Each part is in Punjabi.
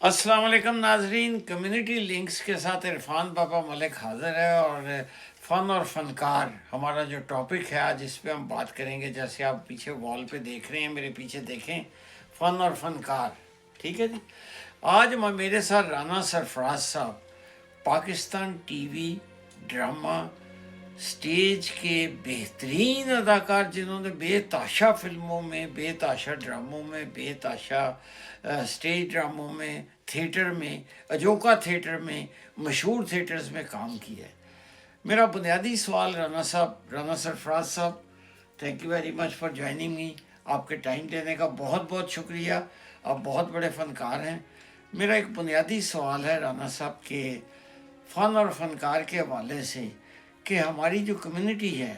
अस्सलाम वालेकुम नाजरीन। कम्युनिटी लिंक्स के साथ इरफान पापा मलिक हाजिर है और फ़न और फ़नकार हमारा जो टॉपिक है आज इस पे हम बात करेंगे। जैसे आप पीछे वॉल पे देख रहे हैं, मेरे पीछे देखें, फ़न और फ़नकार। ठीक है जी। आज मेरे साथ राना सरफराज साहब, पाकिस्तान टीवी ड्रामा स्टेज के बेहतरीन अदाकार जिन्होंने बेताशा फिल्मों में, बेताशा ड्रामों में, बेताशा स्टेज ड्रामों में, थिएटर में, अजोका थिएटर में, मशहूर थिएटर्स में काम किया है। मेरा बुनियादी सवाल राना सरफराज साहब, thank you very much for joining me. आपके टाइम देने का बहुत बहुत शुक्रिया। आप बहुत बड़े फ़नकार हैं। मेरा एक बुनियादी सवाल है राना साहब के फ़न और फ़नकार के हवाले से कि हमारी जो कम्युनिटी है,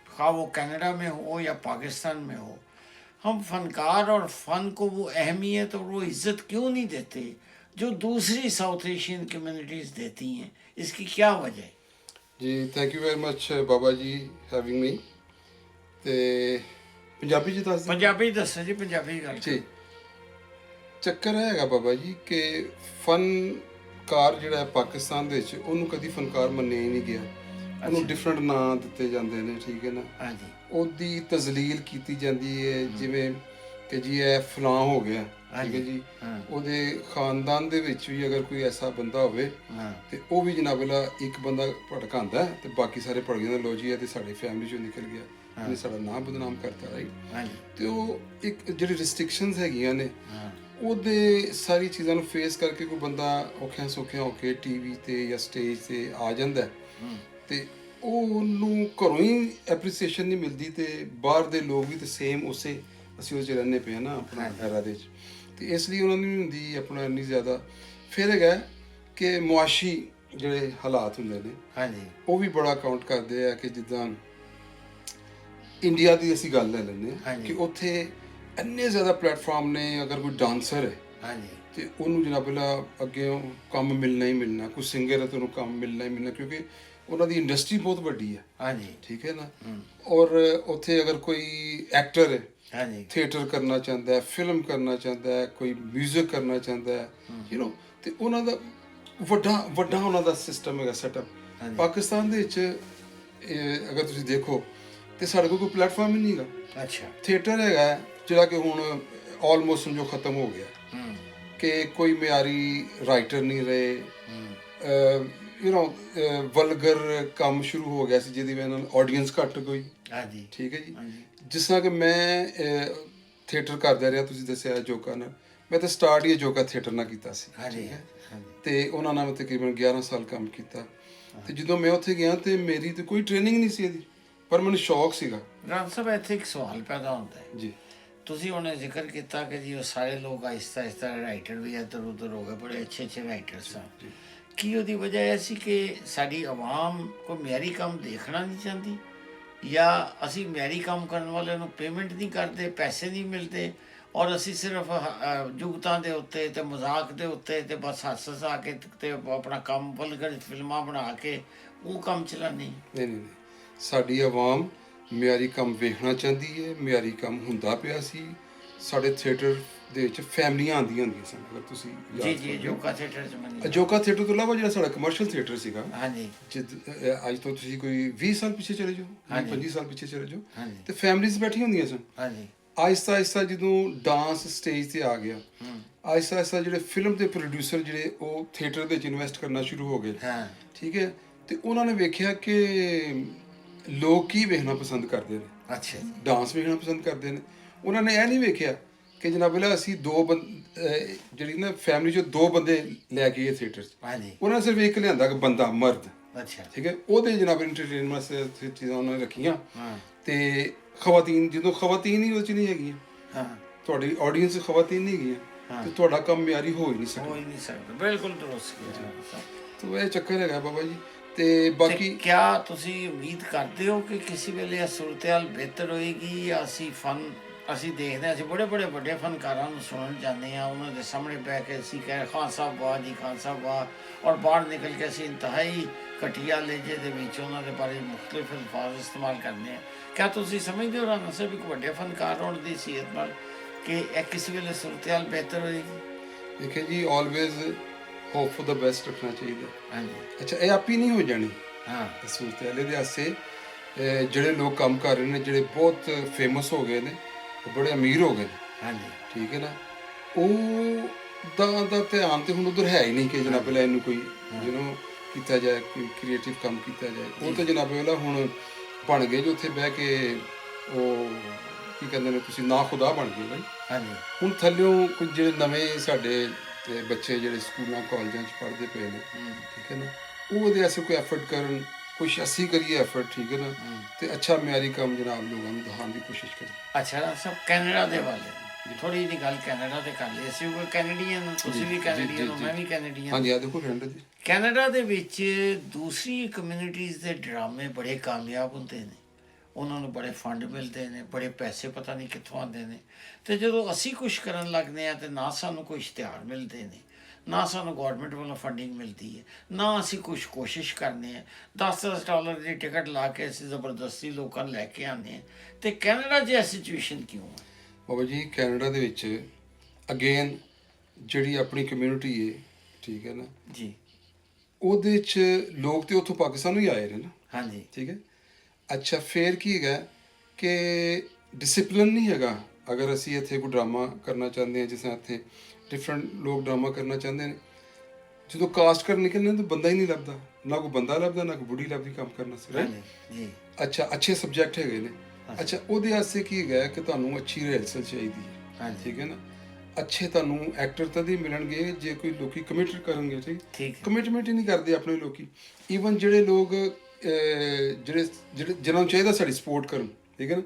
खा वो कनाडा में हो या पाकिस्तान में हो, हम फ़नकार और फ़न को वो अहमियत और वो इज़्ज़त क्यों नहीं देते जो दूसरी साउथ एशियन कम्युनिटीज़ देती हैं? इसकी क्या वजह है? जी थैंक यू वेरी मच बाबा जी हैविंग मी। ਤੇ ਪੰਜਾਬੀ ਚ ਦੱਸ ਦਿਓ पंजाबी दसो जी, पंजाबी गल ਜੀ। ਚੱਕਰ ਇਹ ਹੈਗਾ ਬਾਬਾ ਜੀ ਕਿ ਫਨਕਾਰ ਜਿਹੜਾ ਹੈ ਪਾਕਿਸਤਾਨ ਦੇ ਵਿੱਚ ਉਹਨੂੰ ਕਦੀ ਫਨਕਾਰ ਮੰਨਿਆ ਹੀ ਨਹੀਂ ਗਿਆ। ਉਹਨੂੰ ਡਿਫਰੈਂਟ ਨਾਂ ਦਿੱਤੇ ਜਾਂਦੇ ਨੇ, ਠੀਕ ਹੈ ਨਾ। हाँ जी, ਉਹਦੀ ਤਜ਼ਲੀਲ ਕੀਤੀ ਜਾਂਦੀ ਹੈ ਜਿਵੇਂ ਕਿ ਜੀ ਇਹ ਫਲਾਂ ਹੋ ਗਿਆ, ਠੀਕ ਹੈ ਜੀ। हाँ ਉਹਦੇ ਖਾਨਦਾਨ ਦੇ ਵਿੱਚ ਵੀ ਅਗਰ ਕੋਈ ਐਸਾ ਬੰਦਾ ਹੋਵੇ हाँ ਤੇ ਉਹ ਵੀ ਜਨਾਬ ਵਾਲਾ ਇੱਕ ਬੰਦਾ ਭੜਕਾਉਂਦਾ ਹੈ ਤੇ ਬਾਕੀ ਸਾਰੇ ਭੜਕ ਜਾਂਦੇ, ਲੋ ਜੀ ਇਹ ਤੇ ਸਾਡੀ ਫੈਮਿਲੀ ਚੋਂ ਨਿਕਲ ਗਿਆ, ਇਹਨੇ ਸਾਡਾ ਨਾਮ ਬਦਨਾਮ ਕਰਤਾ, ਰਾਈਟ। हाँ जी, ਤੇ ਉਹ ਇੱਕ ਜਿਹੜੀ ਰਿਸਟ੍ਰਿਕਸ਼ਨਸ ਹੈਗੀਆਂ ਨੇ हाँ ਉਹਦੇ ਸਾਰੀ ਚੀਜ਼ਾਂ ਨੂੰ ਫੇਸ ਕਰਕੇ ਕੋਈ ਬੰਦਾ ਔਖਿਆਂ ਸੌਖਿਆਂ ਹੋ ਕੇ ਟੀਵੀ ਤੇ ਜਾਂ ਸਟੇਜ ਤੇ ਆ ਜਾਂਦਾ ਹੈ ਤੇ ਉਹਨੂੰ ਘਰੋਂ ਹੀ ਐਪਰੀਸੀਏਸ਼ਨ ਨਹੀਂ ਮਿਲਦੀ ਤੇ ਬਾਹਰ ਦੇ ਲੋਕ ਵੀ ਤੇ ਸੇਮ ਉਸੇ ਅਸੀਂ ਉਹ 'ਚ ਰਹਿੰਦੇ ਪਏ ਹਾਂ ਨਾ ਆਪਣਾ ਐਰਾ ਦੇ 'ਚ, ਤੇ ਇਸ ਲਈ ਉਹਨਾਂ ਨੂੰ ਨਹੀਂ ਹੁੰਦੀ ਆਪਣਾ ਇੰਨੀ ਜ਼ਿਆਦਾ। ਫਿਰ ਹੈਗਾ ਕਿ ਮੁਆਸ਼ੀ ਜਿਹੜੇ ਹਾਲਾਤ ਹੁੰਦੇ ਨੇ हाँ जी, ਉਹ ਵੀ ਬੜਾ ਕਾਊਂਟ ਕਰਦੇ ਆ ਕਿ ਜਿੱਦਾਂ ਇੰਡੀਆ ਦੀ ਅਸੀਂ ਗੱਲ ਲੈ ਲੈਂਦੇ ਹਾਂ ਹਾਂਜੀ। ਕਿ ਉੱਥੇ ਇੰਨੇ ਜ਼ਿਆਦਾ ਪਲੇਟਫਾਰਮ ਨੇ। ਅਗਰ ਕੋਈ ਡਾਂਸਰ ਹੈ हाँ जी, ਤੇ ਉਹਨੂੰ ਜਨਾਬ ਪਹਿਲਾਂ ਅੱਗੇ ਕੰਮ ਮਿਲਣਾ ਹੀ ਮਿਲਣਾ, ਕੋਈ ਸਿੰਗਰ ਹੈ ਤੇ ਉਹਨੂੰ ਕੰਮ ਮਿਲਣਾ ਹੀ ਮਿਲਣਾ, ਕਿਉਂਕਿ ਉਹਨਾਂ ਦੀ ਇੰਡਸਟਰੀ ਬਹੁਤ ਵੱਡੀ ਹੈ, हाँ जी, ਠੀਕ ਹੈ ਨਾ। ਔਰ ਉੱਥੇ ਅਗਰ ਕੋਈ ਐਕਟਰ ਹੈ, हाँ जी, ਥੀਏਟਰ ਕਰਨਾ ਚਾਹੁੰਦਾ ਹੈ, ਫਿਲਮ ਕਰਨਾ ਚਾਹੁੰਦਾ ਹੈ, ਕੋਈ ਮਿਊਜ਼ਿਕ ਕਰਨਾ ਚਾਹੁੰਦਾ ਹੈ, ਯੂ نو, ਤੇ ਉਹਨਾਂ ਦਾ ਵੱਡਾ ਵੱਡਾ ਉਹਨਾਂ ਦਾ ਸਿਸਟਮ ਹੈਗਾ, ਸੈਟਅਪ। ਪਾਕਿਸਤਾਨ ਦੇ ਵਿੱਚ ਅਗਰ ਤੁਸੀਂ ਦੇਖੋ ਤੇ ਸਾਡੇ ਕੋਲ ਕੋਈ ਪਲੇਟਫਾਰਮ ਹੀ ਨਹੀਂ ਹੈਗਾ। अच्छा, ਥੀਏਟਰ ਹੈਗਾ ਜਿਹੜਾ ਕਿ ਹੁਣ ਆਲਮੋਸਟ ਸਮਝੋ ਖਤਮ ਹੋ ਗਿਆ ਕਿ ਕੋਈ ਮਿਆਰੀ ਰਾਈਟਰ ਨਹੀਂ ਰਹੇ, ਯੂ نو, ਵਲਗਰ ਕੰਮ ਸ਼ੁਰੂ ਹੋ ਗਿਆ ਸੀ ਜਿਹਦੀ ਵਜ੍ਹਾ ਨਾਲ ਆਡੀਅנס ਘੱਟ ਗਈ, हाँ जी, ਠੀਕ ਹੈ ਜੀ। हाँ जी, ਜਿਸ ਤਰ੍ਹਾਂ ਕਿ ਮੈਂ ਥੀਏਟਰ ਕਰਦਾ ਰਿਹਾ, ਤੁਸੀਂ ਦੱਸਿਆ ਜੋਕਾ ਨਾਲ, ਮੈਂ ਤਾਂ ਸਟਾਰਟ ਹੀ ਜੋਕਾ ਥੀਏਟਰ ਨਾਲ ਕੀਤਾ ਸੀ, हाँ जी, ਠੀਕ ਹੈ। हाँ जी, ਤੇ ਉਹਨਾਂ ਨਾਲ ਮੈਂ ਤਕਰੀਬਨ 11 ਸਾਲ ਕੰਮ ਕੀਤਾ। ਤੇ ਜਦੋਂ ਮੈਂ ਉੱਥੇ ਗਿਆ ਤੇ ਮੇਰੀ ਤੇ ਕੋਈ ਟ੍ਰੇਨਿੰਗ ਨਹੀਂ ਸੀ ਇਹਦੀ, ਪਰ ਮੈਨੂੰ ਸ਼ੌਕ ਸੀਗਾ राम साहब ਇੱਥੇ ਇੱਕ ਸਵਾਲ ਪੈਦਾ ਹੁੰਦਾ ਹੈ। ਜੀ। ਤੁਸੀਂ ਉਹਨੇ ਜ਼ਿਕਰ ਕੀਤਾ ਕਿ ਜੀ ਉਹ ਸਾਰੇ ਲੋਕ ਆਹਿਸਤਾ ਆਹਿਸਤਾ ਰਾਈਟਰ ਵੀ ਇੱਧਰ ਉੱਧਰ ਹੋ ਗਏ, ਬੜੇ ਅੱਛੇ ਅੱਛੇ ਰਾਈਟਰ ਸਨ। ਕੀ ਉਹਦੀ ਵਜ੍ਹਾ ਇਹ ਸੀ ਕਿ ਸਾਡੀ ਆਵਾਮ ਕੋਈ ਮਿਆਰੀ ਕੰਮ ਦੇਖਣਾ ਨਹੀਂ ਚਾਹੁੰਦੀ, ਜਾਂ ਅਸੀਂ ਮਿਆਰੀ ਕੰਮ ਕਰਨ ਵਾਲਿਆਂ ਨੂੰ ਪੇਮੈਂਟ ਨਹੀਂ ਕਰਦੇ, ਪੈਸੇ ਨਹੀਂ ਮਿਲਦੇ, ਔਰ ਅਸੀਂ ਸਿਰਫ ਜੁਗਤਾਂ ਦੇ ਉੱਤੇ ਤੇ ਮਜ਼ਾਕ ਦੇ ਉੱਤੇ ਤੇ ਬਸ ਹੱਸ ਹੱਸਾ ਕੇ ਤੇ ਆਪਣਾ ਕੰਮ ਵਲਗਰ ਫਿਲਮਾਂ ਬਣਾ ਕੇ ਉਹ ਕੰਮ ਚਲਾਉਂਦੇ? ਨਹੀਂ ਨਹੀਂ ਨਹੀਂ, ਸਾਡੀ ਆਵਾਮ ਮਿਆਰੀ ਕੰਮ ਵੇਖਣਾ ਚਾਹੁੰਦੀ ਹੈ, ਮਿਆਰੀ ਕੰਮ ਹੁੰਦਾ ਪਿਆ ਸੀ। ਸਾਡੇ ਥੀਏਟਰ ਦੇ ਵਿੱਚ ਫੈਮਲੀਆਂ ਆਉਂਦੀਆਂ ਹੁੰਦੀਆਂ ਸਨ, ਅਗਰ ਤੁਸੀਂ ਜੀ ਜੀ, ਜੋਕਾ ਥੀਏਟਰ ਚ ਮੰਨੀ। ਅਜੋਕਾ ਥੀਏਟਰ ਤੋਂ ਇਲਾਵਾ ਜਿਹੜਾ ਸਾਡਾ ਕਮਰਸ਼ੀਅਲ ਥੀਏਟਰ ਸੀਗਾ, ਹਾਂਜੀ, ਅੱਜ ਤੋਂ ਤੁਸੀਂ ਕੋਈ 20 ਸਾਲ ਪਿੱਛੇ ਚਲੇ ਜਾਓ, ਹਾਂਜੀ। 25 ਸਾਲ ਪਿੱਛੇ ਚਲੇ ਜਾਓ, ਹਾਂਜੀ, ਤੇ ਫੈਮਲੀਜ਼ ਬੈਠੀਆਂ ਹੁੰਦੀਆਂ ਸਨ। ਹਾਂਜੀ, ਆਹਿਸਤਾ ਆਹਿਸਤਾ ਜਦੋਂ ਡਾਂਸ ਸਟੇਜ ਤੇ ਆ ਗਿਆ, ਆਹਿਸਤਾ ਆਹਿਸਤਾ ਜਿਹੜੇ ਫਿਲਮ ਦੇ ਪ੍ਰੋਡਿਊਸਰ ਜਿਹੜੇ ਉਹ ਥੀਏਟਰ ਦੇ ਵਿੱਚ ਇਨਵੈਸਟ ਕਰਨਾ ਸ਼ੁਰੂ ਹੋ ਗਏ, ਹਾਂ, ਠੀਕ ਹੈ। ਤੇ ਉਹਨਾਂ ਨੇ ਵੇਖਿਆ ਕਿ ਲੋਕ ਕੀ ਵੇਖਣਾ ਪਸੰਦ ਕਰਦੇ ਨੇ, ਅੱਛਾ ਜੀ, ਡਾਂਸ ਵੇਖਣਾ ਪਸੰਦ ਕਰਦੇ ਨੇ। ਉਹਨਾਂ ਨੇ ਇਹ ਨਹੀਂ ਵੇਖਿਆ ਕਿ ਜਨਾਬ ਵਾਲਾ ਅਸੀਂ ਜਿਹੜੀ ਨਾ ਫੈਮਿਲੀ 'ਚੋਂ 2 ਬੰਦੇ ਲੈ ਕੇ ਗਏ ਥੀਏਟਰ 'ਚ, ਹਾਂਜੀ, ਉਹਨਾਂ ਨੇ ਸਿਰਫ ਇੱਕ ਲਿਆਂਦਾ ਕਿ ਬੰਦਾ ਮਰਦ, ਅੱਛਾ, ਠੀਕ ਹੈ। ਉਹਦੇ ਜਨਾਬ ਇੰਟਰਟੇਨਮੈਂਟ ਵਾਸਤੇ ਚੀਜ਼ਾਂ ਉਹਨਾਂ ਨੇ ਰੱਖੀਆਂ। ਹਾਂ, ਤੇ ਖਵਾਤੀਨ, ਜਦੋਂ ਖਵਾਤੀਨ ਹੀ ਉਹ 'ਚ ਨਹੀਂ ਹੈਗੀਆਂ, ਹਾਂ, ਤੁਹਾਡੀ ਆਡੀਅנס ਖਵਾਤੀਨ ਨਹੀਂ ਹੈਗੀਆਂ, ਤੇ ਤੁਹਾਡਾ ਕੰਮ ਮਿਆਰੀ ਹੋ ਹੀ ਨਹੀਂ ਹੋ ਸਕਦਾ। ਹੀ ਨਹੀਂ ਸਕਦਾ। ਬਿਲਕੁਲ ਦੁਰਸਤ ਕਿਹਾ ਸਰ। ਤੋ ਇਹ ਚੱਕਰ ਹੈਗਾ ਬਾਬਾ ਜੀ। ਤੇ ਤੇ ਬਾਕੀ ਕਿਆ ਤੁਸੀਂ ਉਮੀਦ ਕਰਦੇ ਹੋ ਕਿ ਕਿਸੇ ਵੇਲੇ ਇਹ ਸੂਰਤ-ਹਾਲ ਬਿਹਤਰ ਹੋਏਗੀ, ਜਾਂ ਅਸੀਂ ਦੇਖਦੇ ਹਾਂ, ਅਸੀਂ ਬੜੇ ਬੜੇ ਵੱਡੇ ਫਨਕਾਰਾਂ ਨੂੰ ਸੁਣਨ ਜਾਂਦੇ ਹਾਂ, ਉਹਨਾਂ ਦੇ ਸਾਹਮਣੇ ਬਹਿ ਕੇ ਅਸੀਂ ਕਹੇ ਖਾਨ ਸਾਹਿਬ ਵਾਹ ਜੀ, ਖਾਨ ਸਾਹਿਬ ਵਾਹ, ਔਰ ਬਾਹਰ ਨਿਕਲ ਕੇ ਅਸੀਂ ਇੰਤਹਾਈ ਘਟੀਆ ਲਹਿਜੇ ਦੇ ਵਿੱਚ ਉਹਨਾਂ ਦੇ ਬਾਰੇ ਮੁਖਤਲਿਫ ਅਲਫਾਜ਼ ਇਸਤੇਮਾਲ ਕਰਦੇ ਹਾਂ। ਕਿਆ ਤੁਸੀਂ ਸਮਝਦੇ ਹੋ ਰਾਣਾ ਸਾਹਿਬ ਇੱਕ ਵੱਡੇ ਫਨਕਾਰ ਹੋਣ ਦੀ ਸੀਅਤ ਨਾਲ ਕਿ ਇਹ ਕਿਸੇ ਵੇਲੇ ਸੂਰਤ-ਹਾਲ ਬਿਹਤਰ ਹੋਏਗੀ? ਦੇਖੇ ਜੀ always hope for the best ਰੱਖਣਾ ਚਾਹੀਦਾ। हाँ जी। ਅੱਛਾ ਇਹ ਆਪ ਹੀ ਨਹੀਂ ਹੋ ਜਾਣੀ हाँ ਸਹੂਲਤ ਵਾਲੇ ਦੇ ਵਾਸਤੇ। ਜਿਹੜੇ ਲੋਕ ਕੰਮ ਕਰ ਰਹੇ ਨੇ, ਜਿਹੜੇ ਬਹੁਤ ਫੇਮਸ ਹੋ ਗਏ ਨੇ, ਉਹ ਬੜੇ ਅਮੀਰ ਹੋ ਗਏ ਨੇ, हाँ जी। ਠੀਕ ਹੈ ਨਾ, ਉਹ ਦਾ ਧਿਆਨ ਤੇ ਹੁਣ ਉਧਰ ਹੈ ਹੀ ਨਹੀਂ ਕਿ ਜਨਾਬ ਵਾਲਾ ਇਹਨੂੰ ਕੋਈ ਕੀਤਾ ਜਾਏ, ਕੋਈ ਕ੍ਰੀਏਟਿਵ ਕੰਮ ਕੀਤਾ ਜਾਏ। ਉਹ ਤਾਂ ਜਨਾਬ ਵਾਲਾ ਹੁਣ ਬਣ ਗਏ ਜੋ ਉੱਥੇ ਬਹਿ ਕੇ ਉਹ ਕੀ ਕਹਿੰਦੇ ਨੇ, ਤੁਸੀਂ ਨਾ ਖੁਦਾ ਬਣ ਗਏ ਬਾਈ। हाँ जी। ਹੁਣ ਥੱਲਿਓਂ ਕੁਝ ਜਿਹੜੇ ਨਵੇਂ ਸਾਡੇ ਤੇ ਬੱਚੇ ਜਿਹੜੇ ਸਕੂਲਾਂ ਕਾਲਜਾਂ 'ਚ ਪੜ੍ਹਦੇ ਪਏ ਨੇ, ਠੀਕ ਹੈ ਨਾ, ਉਹ ਉਹਦੇ ਵਾਸਤੇ ਕੋਈ ਐਫਰਟ ਕਰਨ, ਕੁਛ ਅਸੀਂ ਕਰੀਏ ਐਫਰਟ, ਠੀਕ ਹੈ ਨਾ, ਤੇ ਅੱਛਾ ਮਿਆਰੀ ਕੰਮ ਜਨਾਬ ਲੋਕਾਂ ਨੂੰ ਦਿਖਾਉਣ ਦੀ ਕੋਸ਼ਿਸ਼ ਕਰੀਏ। अच्छा सब कैनेडा दे वाले थोड़ी जी गल कैनेडा ते कर ਲਈ। ਅਸੀਂ ਕੋਈ ਕੈਨੇਡੀਅਨ, ਤੁਸੀਂ ਵੀ ਕੈਨੇਡੀਅਨ ਹੋ, ਮੈਂ ਵੀ ਕੈਨੇਡੀਅਨ। ਹਾਂਜੀ ਆ ਦੇਖੋ ਕੈਨੇਡਾ ਜੀ। ਕੈਨੇਡਾ ਦੇ ਵਿੱਚ ਦੂਸਰੀ ਕਮਿਊਨਿਟੀਜ਼ ਦੇ ਡਰਾਮੇ ਬੜੇ ਕਾਮਯਾਬ ਹੁੰਦੇ ਨੇ, ਉਹਨਾਂ ਨੂੰ ਬੜੇ ਫੰਡ ਮਿਲਦੇ ਨੇ, ਬੜੇ ਪੈਸੇ ਪਤਾ ਨਹੀਂ ਕਿੱਥੋਂ ਆਉਂਦੇ ਨੇ। ਤੇ ਜਦੋਂ ਅਸੀਂ ਕੁਝ ਕਰਨ ਲੱਗਦੇ ਹਾਂ ਤੇ ਨਾ ਸਾਨੂੰ ਕੋਈ ਇਸ਼ਤਿਹਾਰ ਮਿਲਦੇ ਨੇ, ਨਾ ਸਾਨੂੰ ਗੌਰਮੈਂਟ ਵੱਲੋਂ ਫੰਡਿੰਗ ਮਿਲਦੀ ਹੈ, ਨਾ ਅਸੀਂ ਕੁਝ ਕੋਸ਼ਿਸ਼ ਕਰਨੇ ਆ। $10 ਦੀ ਟਿਕਟ ਲਾ ਕੇ ਅਸੀਂ ਜ਼ਬਰਦਸਤੀ ਲੋਕਾਂ ਨੂੰ ਲੈ ਕੇ ਆਉਂਦੇ ਹਾਂ। ਤੇ ਕੈਨੇਡਾ 'ਚ ਇਹ ਸਿਚੁਏਸ਼ਨ ਕਿਉਂ ਹੈ? ਬਾਬਾ ਜੀ ਕੈਨੇਡਾ ਦੇ ਵਿੱਚ ਅਗੇਨ ਜਿਹੜੀ ਆਪਣੀ ਕਮਿਊਨਿਟੀ ਹੈ, ਠੀਕ ਹੈ ਨਾ ਜੀ, ਉਹਦੇ 'ਚ ਲੋਕ ਤੇ ਉੱਥੋਂ ਪਾਕਿਸਤਾਨ ਹੀ ਆਏ ਨੇ ਨਾ, ਹਾਂਜੀ, ਠੀਕ ਹੈ। ਅੱਛਾ ਫਿਰ ਕੀ ਹੈਗਾ ਕਿ ਡਿਸਪਲਿਨ ਨਹੀਂ ਹੈਗਾ। ਅਗਰ ਅਸੀਂ ਇੱਥੇ ਕੋਈ ਡਰਾਮਾ ਕਰਨਾ ਚਾਹੁੰਦੇ ਹਾਂ, ਜਿਸ ਤਰ੍ਹਾਂ ਇੱਥੇ ਡਿਫਰੈਂਟ ਲੋਕ ਡਰਾਮਾ ਕਰਨਾ ਚਾਹੁੰਦੇ ਨੇ, ਜਦੋਂ ਕਾਸਟ ਕਰਨ ਨਿਕਲਦੇ ਤਾਂ ਬੰਦਾ ਹੀ ਨਹੀਂ ਲੱਭਦਾ, ਨਾ ਕੋਈ ਬੰਦਾ ਲੱਭਦਾ, ਨਾ ਕੋਈ ਬੁੜੀ ਲੱਭਦੀ ਕੰਮ ਕਰਨ ਵਾਸਤੇ, ਰਾਈਟ ਜੀ। ਅੱਛਾ ਅੱਛੇ ਸਬਜੈਕਟ ਹੈਗੇ ਨੇ। ਅੱਛਾ ਉਹਦੇ ਵਾਸਤੇ ਕੀ ਹੈਗਾ ਕਿ ਤੁਹਾਨੂੰ ਅੱਛੀ ਰਿਹਰਸਲ ਚਾਹੀਦੀ ਹੈ, ਹਾਂਜੀ, ਠੀਕ ਹੈ ਨਾ। ਅੱਛੇ ਤੁਹਾਨੂੰ ਐਕਟਰ ਤਦ ਹੀ ਮਿਲਣਗੇ ਜੇ ਕੋਈ ਲੋਕੀ ਕਮਿਟ ਕਰਨਗੇ, ਠੀਕ। ਕਮਿਟਮੈਂਟ ਹੀ ਨਹੀਂ ਕਰਦੇ ਆਪਣੇ ਲੋਕੀ। ਈਵਨ ਜਿਹੜੇ ਲੋਕ ਜਿਹਨਾਂ ਨੂੰ ਚਾਹੀਦਾ ਸਾਡੀ ਸਪੋਰਟ ਕਰਨ, ਠੀਕ ਹੈ ਨਾ,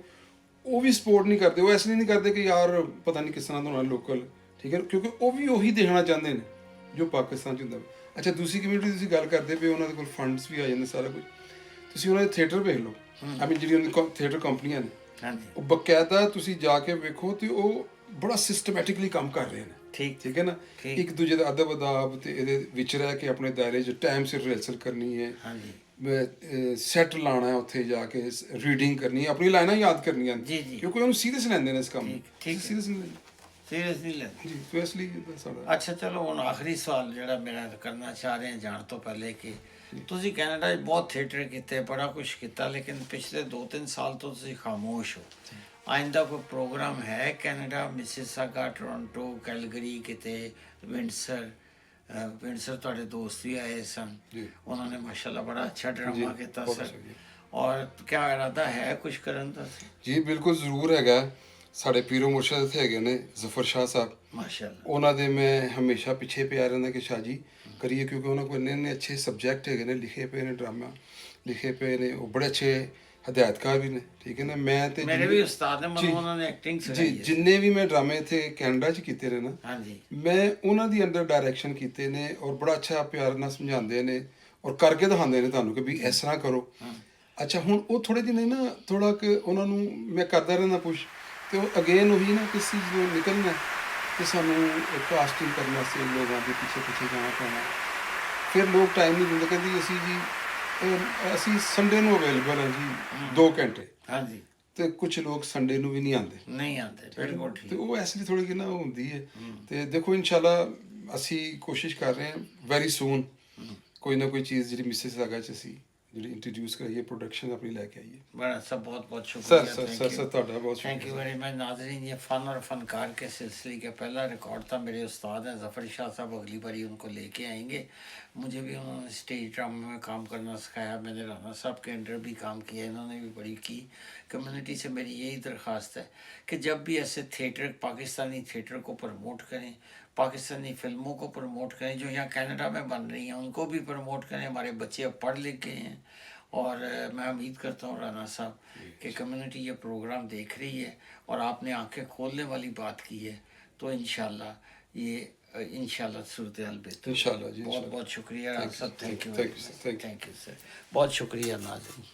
ਉਹ ਵੀ ਸਪੋਰਟ ਨਹੀਂ ਕਰਦੇ। ਉਹ ਇਸ ਲਈ ਨਹੀਂ ਕਰਦੇ ਕਿ ਯਾਰ ਪਤਾ ਨਹੀਂ ਕਿਸ ਤਰ੍ਹਾਂ ਦਾ ਹੋਣਾ ਲੋਕਲ, ਠੀਕ ਹੈ, ਕਿਉਂਕਿ ਉਹ ਵੀ ਉਹੀ ਦੇਖਣਾ ਚਾਹੁੰਦੇ ਨੇ ਜੋ ਪਾਕਿਸਤਾਨ 'ਚ ਹੁੰਦਾ। ਅੱਛਾ ਦੂਸਰੀ ਕਮਿਊਨਿਟੀ ਤੁਸੀਂ ਗੱਲ ਕਰਦੇ ਪਏ, ਉਹਨਾਂ ਦੇ ਕੋਲ ਫੰਡਸ ਵੀ ਆ ਜਾਂਦੇ, ਸਾਰਾ ਕੁਝ। ਤੁਸੀਂ ਉਹਨਾਂ ਦੇ ਥੀਏਟਰ ਵੇਖ ਲਓ, ਆਈ ਮੀਨ ਜਿਹੜੀਆਂ ਥੀਏਟਰ ਕੰਪਨੀਆਂ ਨੇ, ਉਹ ਬਕਾਇਦਾ ਤੁਸੀਂ ਜਾ ਕੇ ਵੇਖੋ ਤੇ ਉਹ ਬੜਾ ਸਿਸਟਮੈਟਿਕਲੀ ਕੰਮ ਕਰ ਰਹੇ ਨੇ, ਠੀਕ ਹੈ ਨਾ। ਇੱਕ ਦੂਜੇ ਦਾ ਅਦਬ ਅਦਾਬ ਤੇ ਇਹਦੇ ਵਿੱਚ ਰਹਿ ਕੇ ਆਪਣੇ ਦਾਇਰੇ 'ਚ ਟਾਈਮ ਸਿਰ ਰਿਹਰਸਲ ਕਰਨੀ ਹੈ, ਸੈੱਟ ਲਾਣਾ ਹੈ, ਉੱਥੇ ਜਾ ਕੇ ਰੀਡਿੰਗ ਕਰਨੀ ਹੈ, ਆਪਣੀ ਲਾਈਨਾਂ ਯਾਦ ਕਰਨੀਆਂ, ਕਿਉਂਕਿ ਉਹਨੂੰ ਸੀਰੀਅਸ ਲੈਂਦੇ ਨੇ ਇਸ ਕੰਮ ਨੂੰ। ਸੀਰੀਅਸ ਨਹੀਂ ਲੈਂਦੇ, ਸੀਰੀਅਸ ਨਹੀਂ ਲੈਂਦੇ ਜੀ। तो इसलिए सारा ਅੱਛਾ ਚਲੋ ਹੁਣ ਆਖਰੀ ਸਵਾਲ ਜਿਹੜਾ ਮੇਰਾ ਕਰਨਾ ਚਾਹ ਰਹੇ ਹਾਂ ਜਾਣ ਤੋਂ ਪਹਿਲੇ ਕਿ ਤੁਸੀਂ ਕੈਨੇਡਾ 'ਚ ਬਹੁਤ ਥੀਏਟਰ ਕੀਤੇ, ਬੜਾ ਕੁਝ ਕੀਤਾ, ਲੇਕਿਨ ਪਿਛਲੇ 2-3 ਸਾਲ ਤੋਂ ਤੁਸੀਂ ਖਾਮੋਸ਼ ਹੋ। ਆਇੰਦਾ ਕੋਈ ਪ੍ਰੋਗਰਾਮ ਹੈ ਕੈਨੇਡਾ, ਮਿਸਿਸਾਗਾ, ਟੋਰਾਂਟੋ, ਕੈਲਗਰੀ, ਕਿਤੇ ਵਿੰਡਸਰ? ਵਿੰਡਸਰ ਤੁਹਾਡੇ ਦੋਸਤ ਵੀ ਆਏ ਸਨ, ਉਹਨਾਂ ਨੇ ਮਾਸ਼ਾਅੱਲਾ ਬੜਾ ਅੱਛਾ ਡਰਾਮਾ ਕੀਤਾ ਸਰ। ਔਰ ਕਿਆ ਇਰਾਦਾ ਹੈ ਕੁਝ ਕਰਨ ਦਾ? ਜੀ ਬਿਲਕੁਲ ਜ਼ਰੂਰ ਹੈਗਾ। ਸਾਡੇ ਪੀਰੋ ਮੁਰਸ਼ਦ ਇੱਥੇ ਹੈਗੇ ਨੇ ਜ਼ਫਰ ਸ਼ਾਹ ਸਾਹਿਬ, ਮਾਸ਼ਾਅੱਲਾ। ਉਹਨਾਂ ਦੇ ਮੈਂ ਹਮੇਸ਼ਾ ਪਿੱਛੇ ਪਿਆ ਰਹਿੰਦਾ ਕਿ ਸ਼ਾਹ ਜੀ ਕਰੀਏ, ਕਿਉਂਕਿ ਉਹਨਾਂ ਕੋਲ ਇੰਨੇ ਅੱਛੇ ਸਬਜੈਕਟ ਹੈਗੇ ਨੇ, ਲਿਖੇ ਪਏ ਨੇ, ਡਰਾਮਾ ਲਿਖੇ ਪਏ ਨੇ, ਉਹ ਬੜੇ ਅੱਛੇ ਹਦਾਇਤਕਾਰ ਵੀ ਨੇ, ਠੀਕ ਹੈ ਨਾ। ਮੈਂ ਤੇ ਮੇਰੇ ਵੀ ਉਸਤਾਦ ਨੇ, ਮੈਨੂੰ ਉਹਨਾਂ ਨੇ ਐਕਟਿੰਗ ਸਿਖਾਈ ਜੀ। ਜਿੰਨੇ ਵੀ ਮੈਂ ਡਰਾਮੇ ਇੱਥੇ ਕੈਨੇਡਾ 'ਚ ਕੀਤੇ ਨੇ ਨਾ, ਹਾਂਜੀ, ਮੈਂ ਉਹਨਾਂ ਦੀ ਅੰਡਰ ਡਾਇਰੈਕਸ਼ਨ ਕੀਤੇ ਨੇ, ਔਰ ਬੜਾ ਅੱਛਾ ਪਿਆਰ ਨਾਲ ਸਮਝਾਉਂਦੇ ਨੇ ਔਰ ਕਰਕੇ ਦਿਖਾਉਂਦੇ ਨੇ ਤੁਹਾਨੂੰ ਕਿ ਵੀ ਇਸ ਤਰ੍ਹਾਂ ਕਰੋ। ਅੱਛਾ ਹੁਣ ਉਹ ਥੋੜ੍ਹੇ ਜਿਹੇ ਨਾ ਥੋੜ੍ਹਾ ਕਿ ਉਹਨਾਂ ਨੂੰ ਮੈਂ ਕਰਦਾ ਰਹਿੰਦਾ ਪੁਸ਼, ਤੇ ਉਹ ਅਗੇਨ ਉਹੀ ਨਾ ਕਿਸੇ ਚੀਜ਼ ਨੂੰ ਨਿਕਲਣਾ ਕਿ ਸਾਨੂੰ ਕਾਸਟਿੰਗ ਕਰਨ ਵਾਸਤੇ ਲੋਕਾਂ ਦੇ ਪਿੱਛੇ ਜਾਣਾ ਪੈਣਾ। ਫਿਰ ਲੋਕ ਟਾਈਮ ਨਹੀਂ ਦਿੰਦੇ, ਕਹਿੰਦੀ ਅਸੀਂ ਸੰਡੇ ਨੂੰ ਅਵੇਲੇਬਲ ਹਾਂ ਜੀ 2 ਘੰਟੇ, ਹਾਂਜੀ, ਤੇ ਕੁਝ ਲੋਕ ਸੰਡੇ ਨੂੰ ਵੀ ਨਹੀਂ ਆਉਂਦੇ ਬਿਲਕੁਲ ਠੀਕ। ਤੇ ਉਹ ਇਸ ਲਈ ਥੋੜੀ ਜਿਹੀ ਨਾ ਹੁੰਦੀ ਹੈ। ਤੇ ਦੇਖੋ ਇਨਸ਼ਾਅੱਲਾ ਅਸੀਂ ਕੋਸ਼ਿਸ਼ ਕਰ ਰਹੇ ਹਾਂ ਵੈਰੀ ਸੂਨ ਕੋਈ ਨਾ ਕੋਈ ਚੀਜ਼ ਜਿਹੜੀ ਮਿਸਿਸਾਗਾ 'ਚ ਅਸੀਂ ਜਿਹੜੀ ਇੰਟਰੋਡਿਊਸ ਕਰਾਈਏ, ਪ੍ਰੋਡਕਸ਼ਨ ਆਪਣੀ ਲੈ ਕੇ ਆਈਏ। बड़ा सब बहुत बहुत शुक्रिया सर ਤੁਹਾਡਾ ਬਹੁਤ थैंक यू वेरी मच। नाज़रीन ये फ़न और फ़नकार के सिलसिले का पहला रिकॉर्ड था। मेरे उस्ताद हैं ज़फ़र शाह साहब, अगली बारी उनको लेके आएंगे। मुझे भी उन्होंने स्टेज ड्रामा में काम करना सिखाया, मैंने राना साहब के अंडर भी काम किया, इन्होंने भी बड़ी की। कम्युनिटी से मेरी यही दरख्वास्त है कि जब भी ऐसे थिएटर, पाकिस्तानी थिएटर को प्रमोट करें, पाकिस्तानी फ़िल्मों को प्रमोट करें, जो यहाँ कनाडा में बन रही हैं उनको भी प्रमोट करें। हमारे बच्चे अब पढ़ लिख गए हैं और मैं उम्मीद करता हूँ राना साहब कि कम्युनिटी ये प्रोग्राम देख रही है और आपने आंखें खोलने वाली बात की है, तो इंशाल्लाह ये इंशाल्लाह सूरत हाल बेहतर। इंशाल्लाह जी, बहुत बहुत शुक्रिया राना साहब। Thank you sir. Thank you sir, बहुत शुक्रिया नाज़रीन।